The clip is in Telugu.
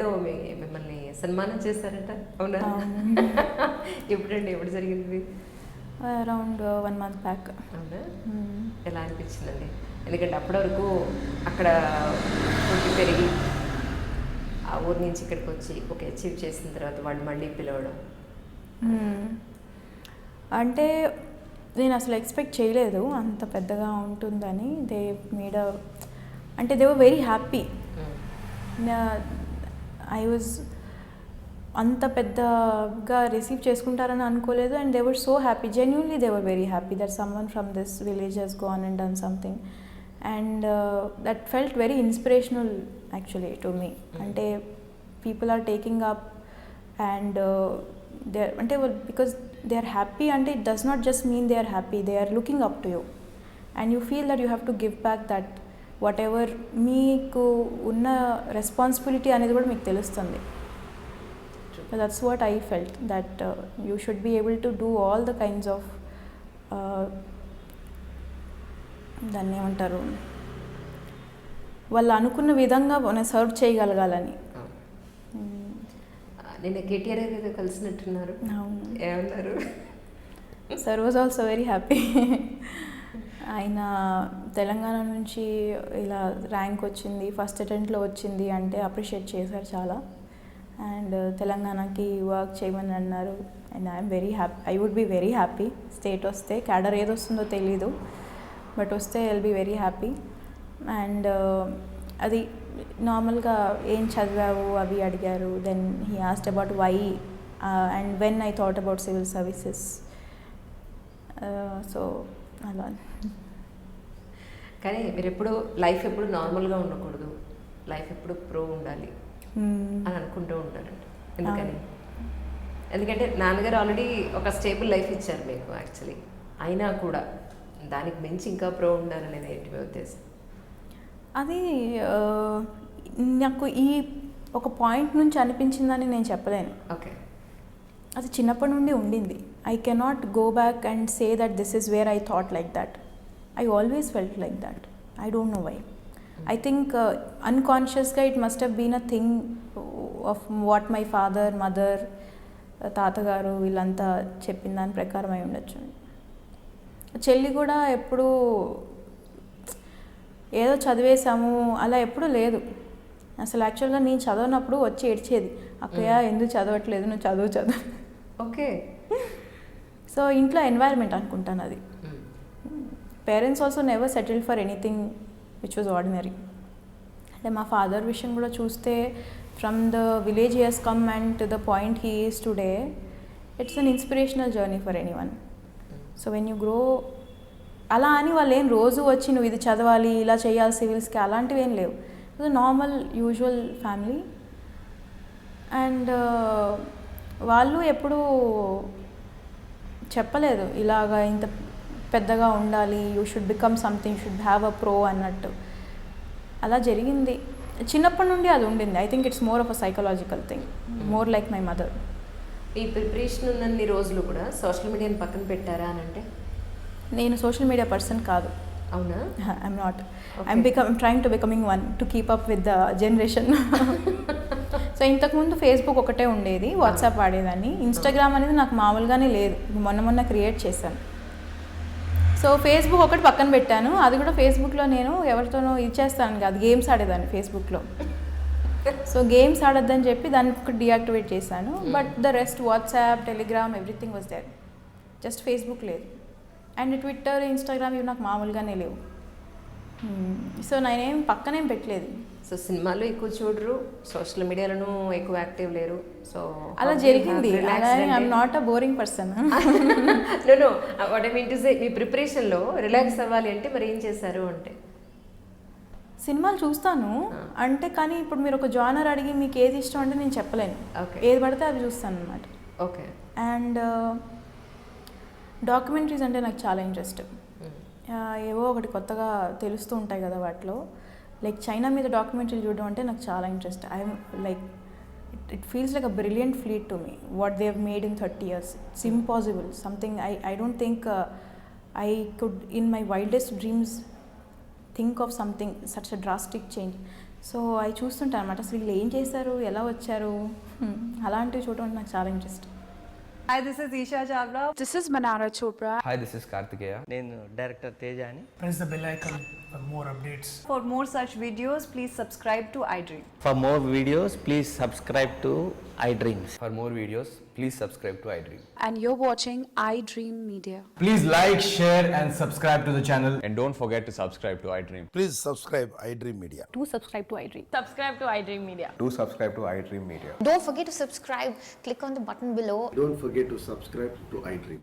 అవార్డుతో మిమ్మల్ని సన్మానం చేశారట, అవునా? ఎప్పుడండి, ఎప్పుడు జరిగింది? Around 1 month back. అవునా? ఎలా అనిపించిందండి? ఎందుకంటే అప్పటి వరకు అక్కడ పుట్టి పెరిగి ఆ ఊరి నుంచి ఇక్కడికి వచ్చి ఒక అచీవ్ చేసిన తర్వాత వాళ్ళు మళ్ళీ పిలవడం. అంటే నేను అసలు ఎక్స్పెక్ట్ చేయలేదు అంత పెద్దగా ఉంటుందని. దే మేడ్ అంటే they were very happy. I was అంత పెద్దగా రిసీవ్ చేసుకుంటారని అనుకోలేదు. And they were so happy, genuinely they were very happy that someone from this village he's gone and done something. And that felt very inspirational actually to me. అంటే people are taking up and they అంటే బికాస్ దే ఆర్ హ్యాపీ అంటే it does not just mean they are happy, they are looking up to you and you feel that you have to give back that whatever మీకు ఉన్న రెస్పాన్సిబిలిటీ అనేది కూడా మీకు తెలుస్తుంది. That's what I felt, that you should be able to do all the kinds of దాన్ని ఏమంటారు, వాళ్ళు అనుకున్న విధంగా మనం సర్వ్ చేయగలగాలని. నేను కేటీఆర్ ఏదో కలిసినట్టున్నారు, ఏమన్నారు? Sir was also very happy. ఆయన తెలంగాణ నుంచి ఇలా ర్యాంక్ వచ్చింది, ఫస్ట్ అటెంప్ట్లో వచ్చింది అంటే అప్రిషియేట్ చేశారు చాలా. అండ్ తెలంగాణకి వర్క్ చేయమని అన్నారు. And I'm very happy, I would be very happy. State వస్తే క్యాడర్ ఏది వస్తుందో తెలీదు, బట్ వస్తే I will be very happy. And అది నార్మల్గా ఏం చదివావు అవి అడిగారు. Then he asked about why and when I thought about civil services. So అలా. కానీ మీరు ఎప్పుడు లైఫ్ ఎప్పుడు నార్మల్గా ఉండకూడదు, లైఫ్ ఎప్పుడు ప్రో ఉండాలి అని అనుకుంటూ ఉంటారండి. ఎందుకని? ఎందుకంటే నాన్నగారు ఆల్రెడీ ఒక స్టేబుల్ లైఫ్ ఇచ్చారు మీకు యాక్చువల్లీ, అయినా కూడా దానికి మించి ఇంకా ప్రో ఉండాలనేది ఏంటి మీ ఉద్దేశం? అది నాకు ఈ ఒక పాయింట్ నుంచి అనిపించిందని నేను చెప్పలేను. ఓకే, అది చిన్నప్పటి నుండి ఉండింది. I cannot go back and say that this is where I thought like that. I always felt like that. I don't know why. I think అన్కాన్షియస్గా it must have been a thing of what my father, mother, తాతగారు వీళ్ళంతా చెప్పిన దాని ప్రకారం అయి ఉండొచ్చు. చెల్లి కూడా ఎప్పుడూ ఏదో చదివేశాము అలా ఎప్పుడూ లేదు. అసలు యాక్చువల్గా నేను చదవనప్పుడు వచ్చి ఏడ్చేది, అక్కయ్య ఎందుకు చదవట్లేదు, నువ్వు చదువు. ఓకే. సో ఇంట్లో ఎన్వైర్న్మెంట్ అనుకుంటాను అది. Parents also never settled for anything which was ordinary. అంటే మా ఫాదర్ విషయం కూడా చూస్తే from the village he has come and to the point he is today, it's an inspirational journey for anyone. So when you grow, అలా అని వాళ్ళు ఏం రోజు వచ్చి నువ్వు ఇది చదవాలి, ఇలా చేయాలి సివిల్స్కి, అలాంటివి ఏం లేవు. It's normal usual family. And వాళ్ళు ఎప్పుడూ చెప్పలేదు ఇలాగా ఇంత పెద్దగా ఉండాలి, you should become something, should have a pro అన్నట్టు. అలా జరిగింది చిన్నప్పటి నుండి, అది ఉండింది. I think it's more of a psychological thing, more like my mother. ఈ ప్రిపరేషన్ ఉన్నన్ని రోజులు కూడా సోషల్ మీడియాని పక్కన పెట్టారా అని అంటే? నేను సోషల్ మీడియా పర్సన్ కాదు. అవునా? I'm not. I'm trying to becoming one to keep up with the generation. So ఇంతకుముందు ఫేస్బుక్ ఒకటే ఉండేది, వాట్సాప్ వాడేదాన్ని. ఇన్స్టాగ్రామ్ అనేది నాకు మామూలుగానే లేదు, మొన్న క్రియేట్ చేశాను. సో ఫేస్బుక్ ఒకటి పక్కన పెట్టాను. అది కూడా ఫేస్బుక్లో నేను ఎవరితోనో ఇచ్చేస్తాను కాదు, గేమ్స్ ఆడేదాన్ని ఫేస్బుక్లో. సో గేమ్స్ ఆడొద్దని చెప్పి దాన్ని ఒకటి డీయాక్టివేట్ చేశాను. But the rest WhatsApp, Telegram, everything was there. Just Facebook లేదు. అండ్ ట్విట్టర్, ఇన్స్టాగ్రామ్ ఇవి నాకు మామూలుగానే లేవు. సో నేనేం పక్కనేం పెట్టలేదు. సో సినిమాలు ఎక్కువ చూడరు, సోషల్ మీడియాలోనూ ఎక్కువ యాక్టివ్ లేరు. సో అలా జరిగింది. I'm not a boring person. No what I mean to say, మీ ప్రిపరేషన్లో రిలాక్స్ అవ్వాలి అంటే మరి ఏం చేశారు అంటే? సినిమాలు చూస్తాను అంటే, కానీ ఇప్పుడు మీరు ఒక జానర్ అడిగి మీకు ఏది ఇష్టం అంటే నేను చెప్పలేను. ఏది పడితే అది చూస్తాను అనమాట. ఓకే. అండ్ డాక్యుమెంటరీస్ అంటే నాకు చాలా ఇంట్రెస్ట్. ఏవో ఒకటి కొత్తగా తెలుస్తూ ఉంటాయి కదా వాటిలో. లైక్ చైనా మీద డాక్యుమెంటరీలు చూడడం అంటే నాకు చాలా interest. I'm like it feels like a brilliant fleet to me what they have made in 30 years. It's impossible. Something I don't think I could in my wildest dreams think of something such a drastic change. So అవి చూస్తుంటాను అనమాట, అసలు వీళ్ళు ఏం చేశారు, ఎలా వచ్చారు, అలాంటివి చూడడం అంటే నాకు చాలా interest. Hi, this is Isha Chavla. This is Manara Chopra. Hi, this is Kartikeya. నేను డైరెక్టర్ తేజ అని. Press the bell icon for more updates. For more such videos, please subscribe to iDream. For more videos, please subscribe to iDreams. For more videos, please subscribe to iDream. And you're watching iDream Media. Please like, share and subscribe to the channel. And don't forget to subscribe to iDream. Please subscribe iDream Media. Do subscribe to iDream. Subscribe to iDream Media. Do subscribe to iDream Media. Don't forget to subscribe. Click on the button below. Don't forget to subscribe to iDream.